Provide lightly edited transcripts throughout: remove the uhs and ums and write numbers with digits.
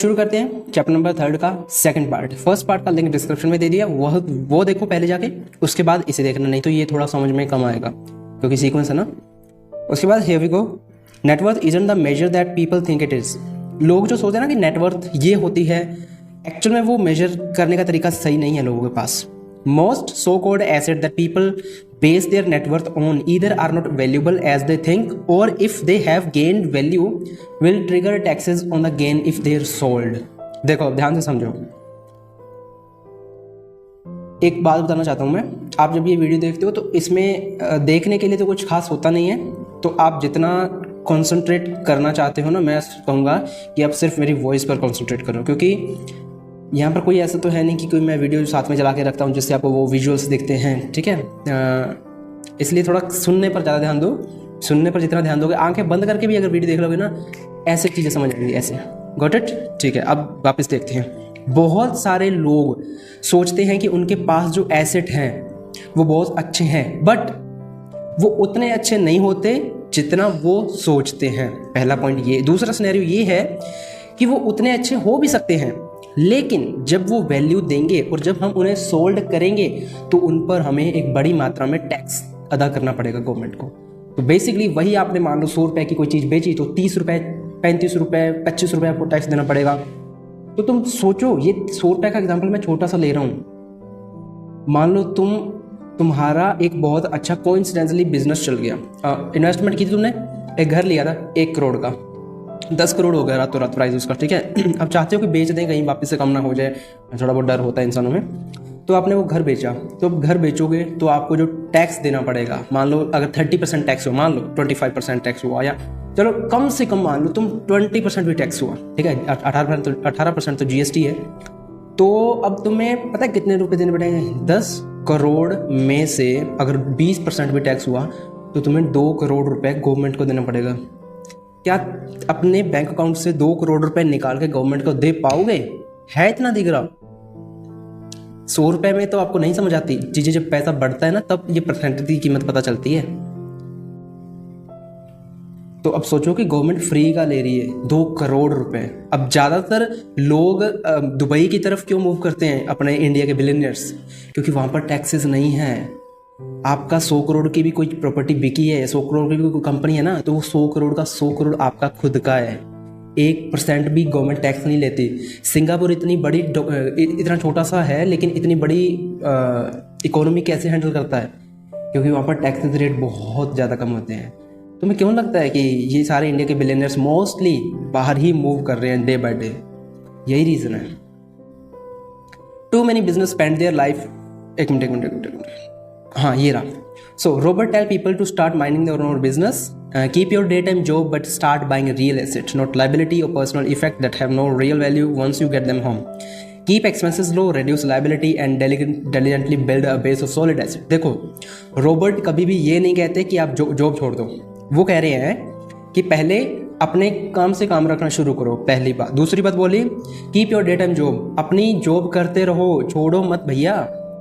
शुरू करते हैं चैप्टर नंबर 3 का सेकंड पार्ट। फर्स्ट पार्ट का लिंक डिस्क्रिप्शन में दे दिया, वो देखो पहले जाके, उसके बाद इसे देखना, नहीं तो ये थोड़ा समझ में कम आएगा क्योंकि सीक्वेंस है ना। उसके बाद here we go. Net worth isn't the major that people think it is. लोग जो सोचते हैं ना कि नेटवर्थ ये होती है, एक्चुअल में वो मेजर करने का तरीका सही नहीं है लोगों के पास। Most so-called assets that people base their net worth on either are not valuable as they think, or if they have gained value, will trigger taxes on the gain if they are sold. देखो ध्यान से समझो, एक बात बताना चाहता हूँ मैं। आप जब ये वीडियो देखते हो तो इसमें देखने के लिए तो कुछ खास होता नहीं है, तो आप जितना कॉन्सेंट्रेट करना चाहते हो ना, मैं कहूँगा कि आप सिर्फ मेरी वॉइस पर कॉन्सेंट्रेट करो, क्योंकि यहाँ पर कोई ऐसा तो है नहीं कि कोई मैं वीडियो साथ में चला के रखता हूँ जिससे आपको वो विजुअल्स दिखते हैं, ठीक है। इसलिए थोड़ा सुनने पर ज़्यादा ध्यान दो। सुनने पर जितना ध्यान दोगे, आंखें बंद करके भी अगर वीडियो देख लोगे ना, ऐसे चीज़ें समझ आएंगी, ऐसे। Got it? ठीक है, अब वापस देखते हैं। बहुत सारे लोग सोचते हैं कि उनके पास जो एसेट हैं वो बहुत अच्छे हैं, बट वो उतने अच्छे नहीं होते जितना वो सोचते हैं। पहला पॉइंट ये। दूसरा सिनेरियो ये है कि वो उतने अच्छे हो भी सकते हैं, लेकिन जब वो वैल्यू देंगे और जब हम उन्हें सोल्ड करेंगे तो उन पर हमें एक बड़ी मात्रा में टैक्स अदा करना पड़ेगा गवर्नमेंट को। तो बेसिकली वही आपने मान लो 100 रुपये की कोई चीज़ बेची तो 30 रुपये, 35 रुपये, 25 रुपये आपको टैक्स देना पड़ेगा। तो तुम सोचो, ये 100 रुपये का एग्जाम्पल मैं छोटा सा ले रहा हूँ। मान लो तुम्हारा एक बहुत अच्छा कोइंसिडेंटली बिजनेस चल गया, इन्वेस्टमेंट की थी तुमने, एक घर लिया था 1 करोड़ का, 10 करोड़ हो गया रातों रात प्राइस उसका, ठीक है। अब चाहते हो कि बेच दें, कहीं वापस से कम ना हो जाए, थोड़ा बहुत डर होता है इंसानों में। तो आपने वो घर बेचा, तो अब घर बेचोगे तो आपको जो टैक्स देना पड़ेगा, मान लो अगर 30% टैक्स हो, मान लो 25% टैक्स हुआ, या चलो कम से कम मान लो तुम 20% भी टैक्स हुआ, ठीक है। 18% तो GST है। तो अब तुम्हें पता है कितने रुपए देने पड़ेंगे? 10 करोड़ में से अगर 20% भी टैक्स हुआ तो तुम्हें 2 करोड़ रुपए गवर्नमेंट को देना पड़ेगा। क्या अपने बैंक अकाउंट से 2 करोड़ रुपए निकाल के गवर्नमेंट को दे पाओगे? है इतना दिख रहा? 100 रुपए में तो आपको नहीं समझ आती चीजें, जब पैसा बढ़ता है ना तब ये परसेंटेज की कीमत पता चलती है। तो अब सोचो कि गवर्नमेंट फ्री का ले रही है 2 करोड़ रुपए। अब ज्यादातर लोग दुबई की तरफ क्यों मूव करते हैं, अपने इंडिया के बिलियनियर्स? क्योंकि वहां पर टैक्सेस नहीं है। आपका 100 करोड़ की भी कोई प्रॉपर्टी बिकी है, 100 करोड़ की भी कोई कंपनी है ना, तो वो 100 करोड़ का 100 करोड़ आपका खुद का है। 1% भी गवर्नमेंट टैक्स नहीं लेती। सिंगापुर इतना छोटा सा है, लेकिन इतनी बड़ी इकोनॉमी कैसे हैंडल करता है? क्योंकि वहाँ पर टैक्सेस रेट बहुत ज़्यादा कम होते हैं। तुम्हें क्यों लगता है कि ये सारे इंडिया के बिलियनर्स मोस्टली बाहर ही मूव कर रहे हैं डे बाय डे? यही रीज़न है। Too many business spend their life. एक मिनट, हाँ ये रहा। So Robert tell people to start minding their own business, keep your day time job but start buying real asset, not liability or personal effect that have no real value once you get them home. Keep expenses low, reduce liability and diligently build a base of solid asset। देखो, Robert कभी भी ये नहीं कहते कि आप job छोड़ दो। वो कह रहे हैं कि पहले अपने काम से काम रखना शुरू करो, पहली बात। दूसरी बात बोली, keep your day time job, अपनी जॉब करते रहो, छोड़ो मत भैया,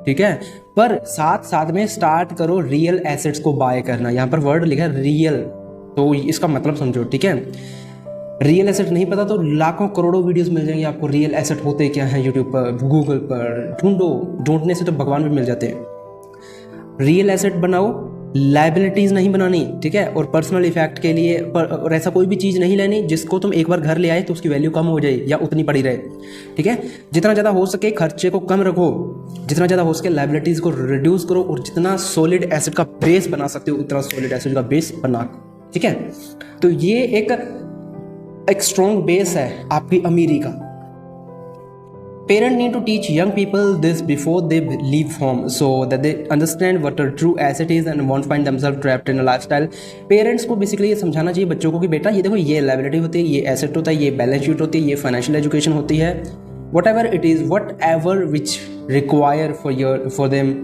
ठीक है। पर साथ साथ में स्टार्ट करो रियल एसेट्स को बाय करना। यहाँ पर वर्ड लिखा है रियल, तो इसका मतलब समझो, ठीक है। रियल एसेट नहीं पता तो लाखों करोड़ों वीडियोस मिल जाएंगे आपको, रियल एसेट होते क्या हैं यूट्यूब पर, गूगल पर ढूंढो, ढूंढने से तो भगवान भी मिल जाते हैं। रियल एसेट बनाओ, लाइबिलिटीज नहीं बनानी, ठीक है। और पर्सनल इफेक्ट के लिए और ऐसा कोई भी चीज़ नहीं लेनी जिसको तुम एक बार घर ले आए तो उसकी वैल्यू कम हो जाए या उतनी पड़ी रहे, ठीक है। जितना ज़्यादा हो सके खर्चे को कम रखो, जितना ज़्यादा हो सके लाइबिलिटीज़ को रिड्यूस करो, और जितना सॉलिड एसेट का बेस बना सकते हो उतना सॉलिड एसेट का बेस बना, ठीक है। तो ये एक स्ट्रॉन्ग बेस है आपकी अमीरी का। Parents need to teach young people this before they leave home so that they understand what a true asset is and won't find themselves trapped in a lifestyle। Parents को basically ये समझाना चाहिए बच्चों को कि बेटा ये देखो, ये लाइबिलिटी होती है, ये एसेट होता है, ये बैलेंस शीट होती है, ये फाइनेंशियल एजुकेशन होती है, whatever it is, whatever which require for them,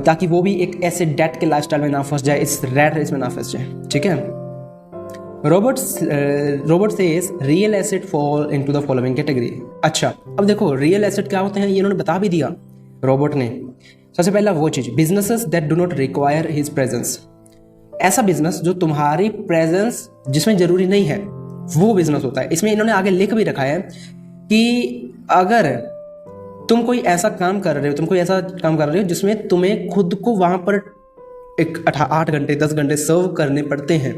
ताकि वो भी एक ऐसे डेट के लाइफस्टाइल में ना फंस जाए, इस रैट रेस में ना फंस जाए, ठीक है। Robert says real asset fall into the following category. अच्छा, अब देखो रियल एसेट क्या होते हैं, ये इन्होंने बता भी दिया रॉबर्ट ने। सबसे पहला वो चीज, businesses that do not require his presence. ऐसा बिजनेस जो तुम्हारी प्रेजेंस जिसमें जरूरी नहीं है, वो बिजनेस होता है। इसमें इन्होंने आगे लिख भी रखा है कि अगर तुम कोई ऐसा काम कर रहे हो जिसमें तुम्हें खुद को वहाँ पर 8 घंटे 10 घंटे सर्व करने पड़ते हैं,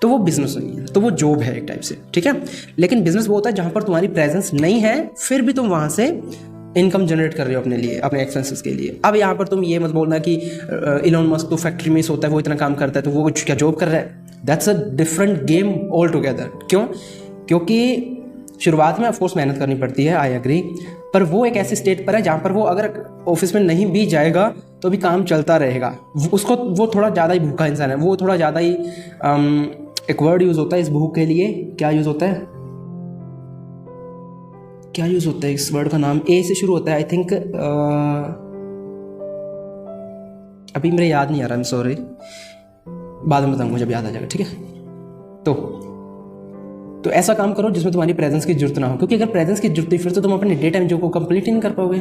तो वो बिजनेस नहीं है, तो वो जॉब है एक टाइप से, ठीक है। लेकिन बिजनेस वो होता है जहाँ पर तुम्हारी प्रेजेंस नहीं है, फिर भी तुम वहाँ से इनकम जनरेट कर रहे हो अपने लिए, अपने एक्सपेंसेस के लिए। अब यहाँ पर तुम ये मत बोलना कि इलॉन मस्क तो फैक्ट्री में सोता है, वो इतना काम करता है, तो वो कुछ क्या जॉब कर रहा है। That's a different game all together. क्यों? क्योंकि शुरुआत में ऑफकोर्स मेहनत करनी पड़ती है, आई एग्री, पर वो एक ऐसे स्टेट पर है जहाँ पर वो अगर ऑफिस में नहीं भी जाएगा तो भी काम चलता रहेगा। वो थोड़ा ज़्यादा ही भूखा इंसान है, वो थोड़ा ज़्यादा ही एक वर्ड यूज़ होता है इस भूख के लिए, क्या यूज़ होता है, क्या यूज़ होता है इस वर्ड का नाम, ए से शुरू होता है आई थिंक, अभी मेरे याद नहीं आ रहा, आई एम सॉरी, बाद में बताऊंगा जब याद आ जाएगा, ठीक है। तो ऐसा काम करो जिसमें तुम्हारी प्रेजेंस की जरूरत ना हो, क्योंकि अगर प्रेजेंस की जरूरत हुई फिर तो तुम अपने डे टाइम जॉब को कंप्लीट ही नहीं कर पाओगे,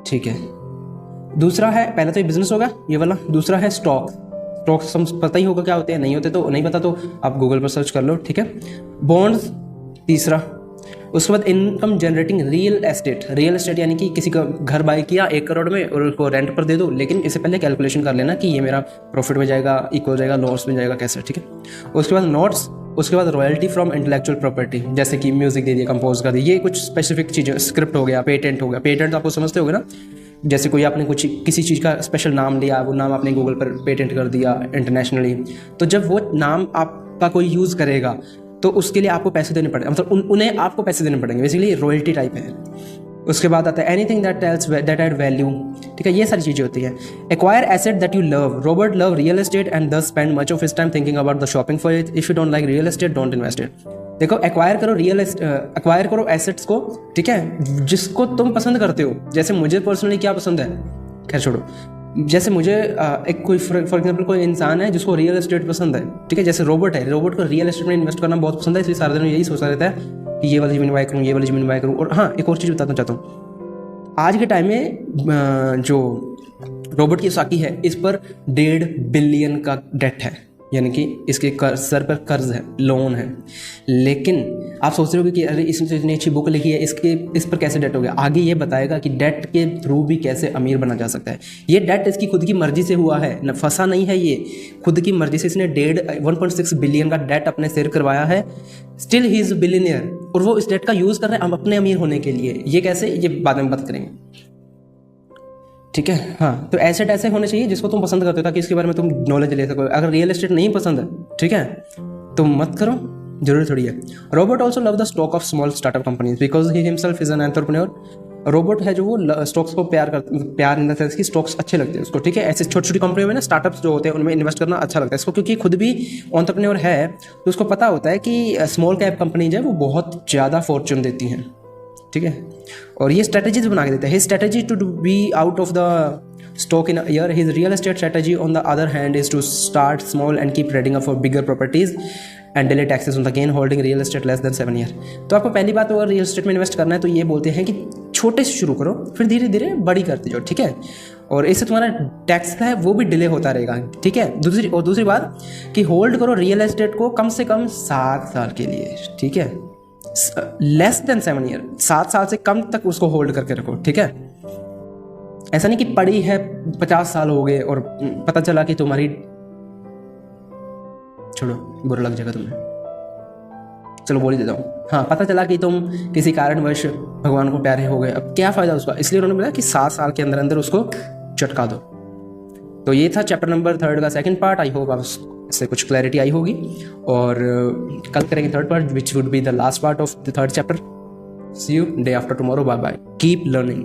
ठीक है। दूसरा है, पहले तो ये बिजनेस होगा ये वाला, दूसरा है स्टॉक्स पता ही होगा क्या होते हैं, नहीं होते तो नहीं पता तो आप गूगल पर सर्च कर लो, ठीक है। बॉन्ड्स तीसरा, उसके बाद इनकम जनरेटिंग रियल एस्टेट यानी कि किसी का घर बाय किया 1 करोड़ में और उसको रेंट पर दे दो, लेकिन इससे पहले कैलकुलेशन कर लेना कि ये मेरा प्रॉफिट में जाएगा, इक्वल जाएगा, लॉस में जाएगा, कैसे, ठीक है। उसके बाद नोट्स, उसके बाद रॉयल्टी फ्रॉम इंटेलेक्चुअल प्रॉपर्टी, जैसे कि म्यूजिक दे दिया, कंपोज कर दिया, ये कुछ स्पेसिफिक चीज़ें, स्क्रिप्ट हो गया, पेटेंट हो गया। पेटेंट आपको समझते होगे ना, जैसे कोई आपने कुछ किसी चीज़ का स्पेशल नाम लिया, वो नाम आपने गूगल पर पेटेंट कर दिया इंटरनेशनली, तो जब वो नाम आपका कोई यूज़ करेगा तो उसके लिए आपको पैसे देने पड़ेंगे, मतलब उन्हें आपको पैसे देने पड़ेंगे, बेसिकली रॉयल्टी टाइप है। उसके बाद आता है एनीथिंग दैट एड वैल्यू, ठीक है, ये सारी चीज़ें होती हैं। Acquire asset that you love, Robert love real estate and does spend much of his time thinking about the shopping for it. If you don't like real estate don't invest it. देखो, acquire करो assets को, ठीक है, जिसको तुम पसंद करते हो। जैसे मुझे पर्सनली क्या पसंद है, खैर छोड़ो, जैसे मुझे एक कोई फॉर एग्जांपल कोई इंसान है जिसको रियल एस्टेट पसंद है, ठीक है, जैसे रोबोट है, रोबोट को रियल एस्टेट में इन्वेस्ट करना बहुत पसंद है, इसलिए सारा दिन यही सोचता रहता है कि ये वाली ज़मीन बाय करूँ, ये वाली ज़मीन बाय करूँ। और हाँ, एक और चीज़ बताना चाहता हूँ, आज के टाइम में जो रोबोट की साकी है, इस पर 1.5 बिलियन का डेट है, यानी कि इसके सर पर कर्ज है, लोन है। लेकिन आप सोच रहे हो कि अरे इसने इतनी अच्छी बुक लिखी है, इस पर कैसे डेट हो गया। आगे ये बताएगा कि डेट के थ्रू भी कैसे अमीर बना जा सकता है। ये डेट इसकी खुद की मर्जी से हुआ है, न फंसा नहीं है, ये खुद की मर्जी से इसने 1.6 बिलियन का डेट अपने सिर करवाया है। स्टिल ही इज़ बिलियनियर, और वो इस डेट का यूज़ कर रहे हैं अपने अमीर होने के लिए। ये कैसे, ये बाद में बात करेंगे, ठीक है। हाँ, तो एसेट ऐसे होने चाहिए जिसको तुम पसंद करते हो, ताकि इसके बारे में तुम नॉलेज ले सको। अगर रियल एस्टेट नहीं पसंद है, ठीक है, तो मत करो, जरूरी थोड़ी है। Robert also love the stock of small startup companies because he himself is an entrepreneur. Robot है जो वो स्टॉक्स को प्यार इन द सेंस की स्टॉक्स अच्छे लगते हैं उसको, ठीक है। ऐसे छोटी छोटी कंपनियों में ना स्टार्टअप्स जो होते हैं उनमें इन्वेस्ट करना अच्छा लगता है इसको, क्योंकि खुद भी एंटरप्रेन्योर है, तो उसको पता होता है कि स्मॉल कैप कंपनीज है वो बहुत ज़्यादा फॉर्चून देती हैं, ठीक है। और ये स्ट्रेटजीज बना के देते हैं। His strategy to be out of the stock in a year. His real estate strategy on the other hand is to start small and keep trading up for bigger properties and delay taxes on the gain holding real estate less than 7 year. तो आपको पहली बात, अगर real estate में invest करना है तो ये बोलते हैं कि छोटे से शुरू करो, फिर धीरे धीरे बड़ी करते जाओ, ठीक है। और इससे तुम्हारा टैक्स है वो भी डिले होता रहेगा, ठीक है। दूसरी बात कि होल्ड करो रियल एस्टेट को कम से कम 7 साल के लिए, ठीक है, लेस देन 7 ईयर, 7 साल से कम तक उसको होल्ड करके रखो, ठीक है। ऐसा नहीं कि पड़ी है 50 साल हो गए और पता चला कि तुम्हारी, छोड़ो बुरा लग जाएगा तुम्हें, चलो बोल ही देता हूँ। हाँ, पता चला कि तुम किसी कारणवश भगवान को प्यारे हो गए, अब क्या फ़ायदा उसका। इसलिए उन्होंने बोला कि 7 साल के अंदर अंदर उसको चटका दो। तो ये था चैप्टर नंबर 3 का सेकंड पार्ट। आई होप आप इससे कुछ क्लैरिटी आई होगी, और कल करेंगे third part which would be the last part of the 3rd chapter. See you day after tomorrow, bye bye, keep learning.